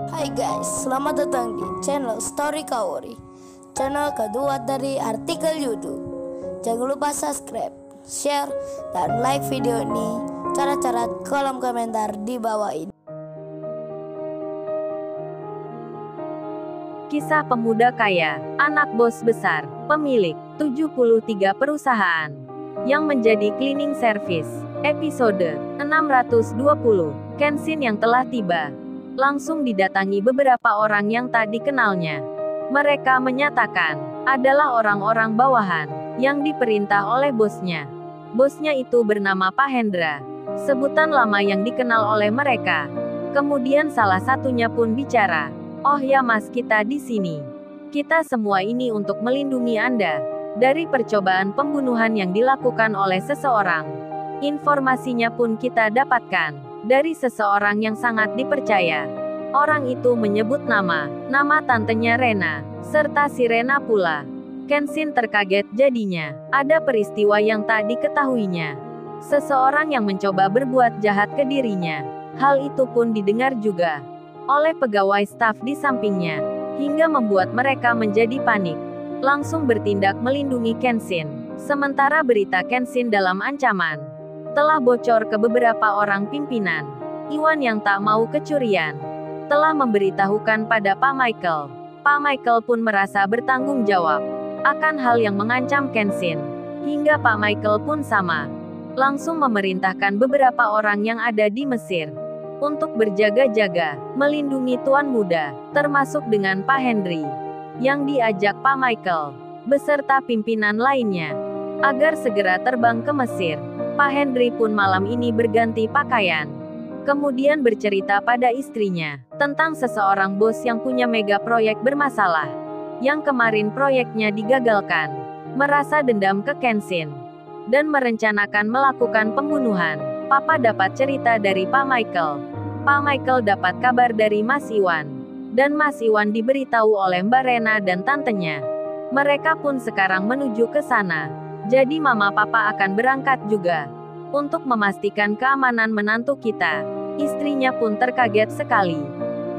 Hai guys, selamat datang di channel Story Kaori, channel kedua dari artikel YouTube. Jangan lupa subscribe, share, dan like video ini. Cara-cara kolom komentar di bawah ini. Kisah pemuda kaya, anak bos besar, pemilik 73 perusahaan, yang menjadi cleaning service. Episode 620, Kenshin yang telah tiba. Langsung didatangi beberapa orang yang tak dikenalnya. Mereka menyatakan, adalah orang-orang bawahan, yang diperintah oleh bosnya. Bosnya itu bernama Pak Hendra. Sebutan lama yang dikenal oleh mereka. Kemudian salah satunya pun bicara, "Oh ya mas, kita di sini. Kita semua ini untuk melindungi Anda dari percobaan pembunuhan yang dilakukan oleh seseorang." Informasinya pun kita dapatkan dari seseorang yang sangat dipercaya. Orang itu menyebut nama tantenya Rena, serta si Rena pula. Kenshin terkaget jadinya. Ada peristiwa yang tak diketahuinya. Seseorang yang mencoba berbuat jahat ke dirinya. Hal itu pun didengar juga oleh pegawai staf di sampingnya, hingga membuat mereka menjadi panik. Langsung bertindak melindungi Kenshin. Sementara berita Kenshin dalam ancaman telah bocor ke beberapa orang pimpinan. Iwan yang tak mau kecurian telah memberitahukan pada Pak Michael. Pak Michael pun merasa bertanggung jawab akan hal yang mengancam Kenshin. Hingga Pak Michael pun sama. Langsung memerintahkan beberapa orang yang ada di Mesir untuk berjaga-jaga, melindungi Tuan Muda, termasuk dengan Pak Henry, yang diajak Pak Michael, beserta pimpinan lainnya, agar segera terbang ke Mesir. Pak Henry pun malam ini berganti pakaian. Kemudian bercerita pada istrinya, tentang seseorang bos yang punya mega proyek bermasalah, yang kemarin proyeknya digagalkan. Merasa dendam ke Kenshin, dan merencanakan melakukan pembunuhan. Papa dapat cerita dari Pak Michael. Pak Michael dapat kabar dari Mas Iwan. Dan Mas Iwan diberitahu oleh Mbak Rena dan tantenya. Mereka pun sekarang menuju ke sana. Jadi mama papa akan berangkat juga. Untuk memastikan keamanan menantu kita. Istrinya pun terkaget sekali.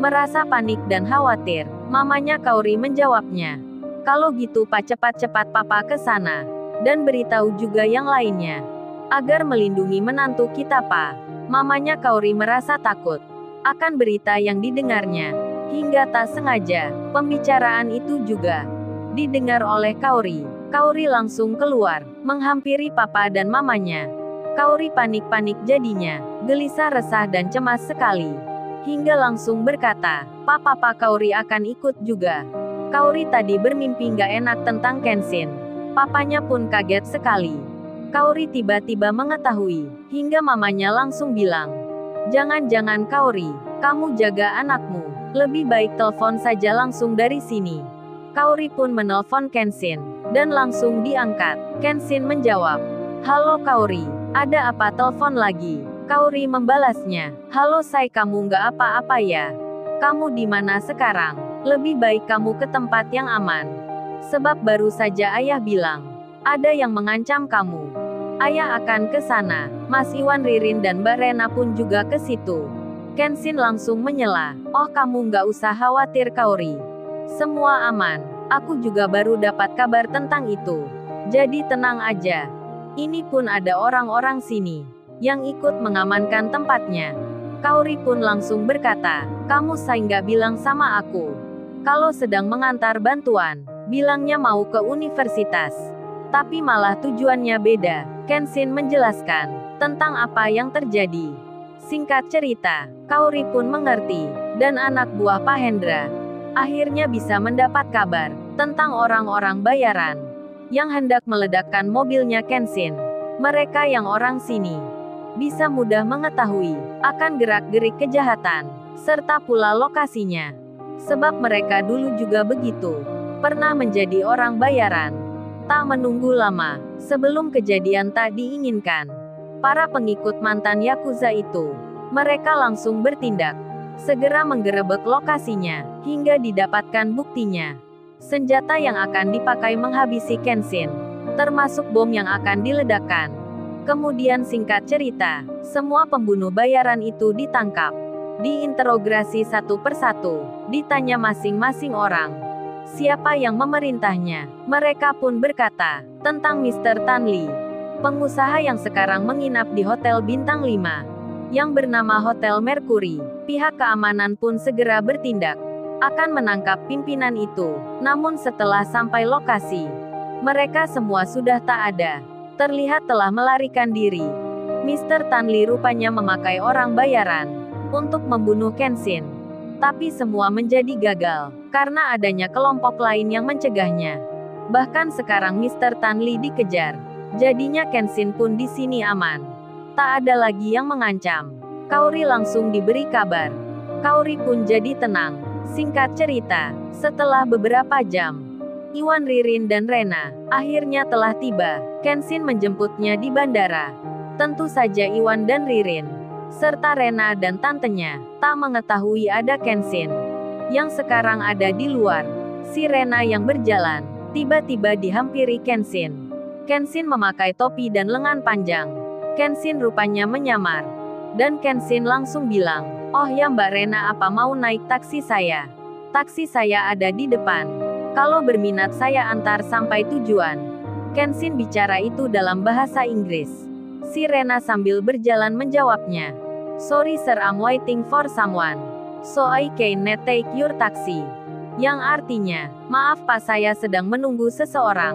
Merasa panik dan khawatir. Mamanya Kaori menjawabnya. Kalau gitu pak, cepat-cepat papa ke sana. Dan beritahu juga yang lainnya. Agar melindungi menantu kita pak. Mamanya Kaori merasa takut akan berita yang didengarnya. Hingga tak sengaja, pembicaraan itu juga didengar oleh Kaori. Kaori langsung keluar, menghampiri papa dan mamanya. Kaori panik-panik jadinya, gelisah, resah dan cemas sekali. Hingga langsung berkata, "Papa Kaori akan ikut juga." Kaori tadi bermimpi gak enak tentang Kenshin. Papanya pun kaget sekali. Kaori tiba-tiba mengetahui, hingga mamanya langsung bilang, "Jangan-jangan Kaori, kamu jaga anakmu. Lebih baik telepon saja langsung dari sini." Kaori pun menelpon Kenshin, dan langsung diangkat. Kenshin menjawab, "Halo Kaori, ada apa telepon lagi?" Kaori membalasnya, "Halo say, kamu nggak apa-apa ya? Kamu di mana sekarang? Lebih baik kamu ke tempat yang aman. Sebab baru saja ayah bilang, ada yang mengancam kamu." Ayah akan ke sana. Mas Iwan, Ririn dan Mbak Rena pun juga ke situ. Kenshin langsung menyela, "Oh kamu nggak usah khawatir Kaori. Semua aman. Aku juga baru dapat kabar tentang itu. Jadi tenang aja. Ini pun ada orang-orang sini yang ikut mengamankan tempatnya." Kaori pun langsung berkata, "Kamu say nggak bilang sama aku kalau sedang mengantar bantuan. Bilangnya mau ke universitas. Tapi malah tujuannya beda." Kenshin menjelaskan tentang apa yang terjadi. Singkat cerita, Kaori pun mengerti, dan anak buah Pak Hendra akhirnya bisa mendapat kabar tentang orang-orang bayaran yang hendak meledakkan mobilnya Kenshin. Mereka yang orang sini bisa mudah mengetahui akan gerak-gerik kejahatan, serta pula lokasinya. Sebab mereka dulu juga begitu, pernah menjadi orang bayaran. Tak menunggu lama, sebelum kejadian tak diinginkan, para pengikut mantan Yakuza itu, mereka langsung bertindak. Segera menggerebek lokasinya, hingga didapatkan buktinya. Senjata yang akan dipakai menghabisi Kenshin, termasuk bom yang akan diledakkan. Kemudian singkat cerita, semua pembunuh bayaran itu ditangkap. diinterogasi satu persatu, ditanya masing-masing orang. Siapa yang memerintahnya? Mereka pun berkata, tentang Mr. Tanli, pengusaha yang sekarang menginap di Hotel Bintang 5, yang bernama Hotel Mercury. Pihak keamanan pun segera bertindak, akan menangkap pimpinan itu. Namun setelah sampai lokasi, mereka semua sudah tak ada. Terlihat telah melarikan diri. Mr. Tanli rupanya memakai orang bayaran untuk membunuh Kenshin. Tapi semua menjadi gagal, karena adanya kelompok lain yang mencegahnya. Bahkan sekarang Mr. Tanli dikejar. Jadinya Kenshin pun di sini aman. Tak ada lagi yang mengancam. Kaori langsung diberi kabar. Kaori pun jadi tenang. Singkat cerita, setelah beberapa jam, Iwan, Ririn dan Rena akhirnya telah tiba. Kenshin menjemputnya di bandara. Tentu saja Iwan dan Ririn, serta Rena dan tantenya, tak mengetahui ada Kenshin yang sekarang ada di luar. Si Rena yang berjalan, tiba-tiba dihampiri Kenshin. Kenshin memakai topi dan lengan panjang. Kenshin rupanya menyamar. Dan Kenshin langsung bilang, "Oh ya Mbak Rena, apa mau naik taksi saya? Taksi saya ada di depan. Kalau berminat saya antar sampai tujuan." Kenshin bicara itu dalam bahasa Inggris. Si Rena sambil berjalan menjawabnya, "Sorry sir, I'm waiting for someone. So I can't take your taxi." Yang artinya, "Maaf Pak, saya sedang menunggu seseorang.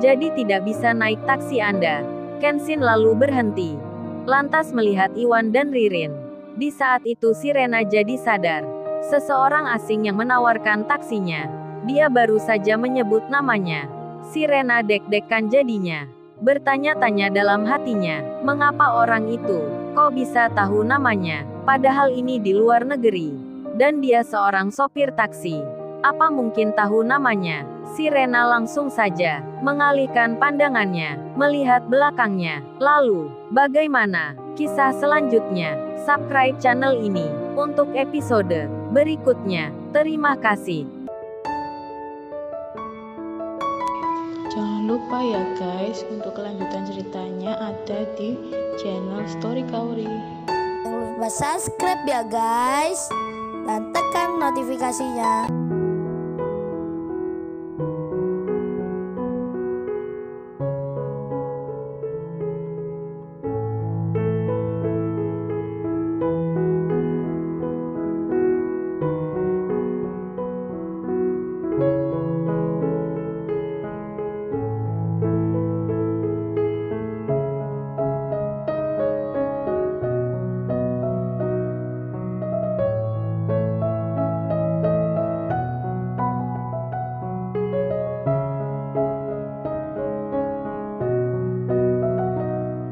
Jadi tidak bisa naik taksi Anda." Kenshin lalu berhenti. Lantas melihat Iwan dan Ririn. Di saat itu si Rena jadi sadar. Seseorang asing yang menawarkan taksinya. Dia baru saja menyebut namanya. Si Rena deg-degan jadinya. Bertanya-tanya dalam hatinya, mengapa orang itu kok bisa tahu namanya, padahal ini di luar negeri. Dan dia seorang sopir taksi. Apa mungkin tahu namanya? Si Rena langsung saja mengalihkan pandangannya, melihat belakangnya. Lalu, bagaimana kisah selanjutnya? Subscribe channel ini untuk episode berikutnya. Terima kasih. Jangan lupa ya guys, untuk kelanjutan ceritanya ada di channel Story Kaori. Jangan lupa subscribe ya guys, dan tekan notifikasinya.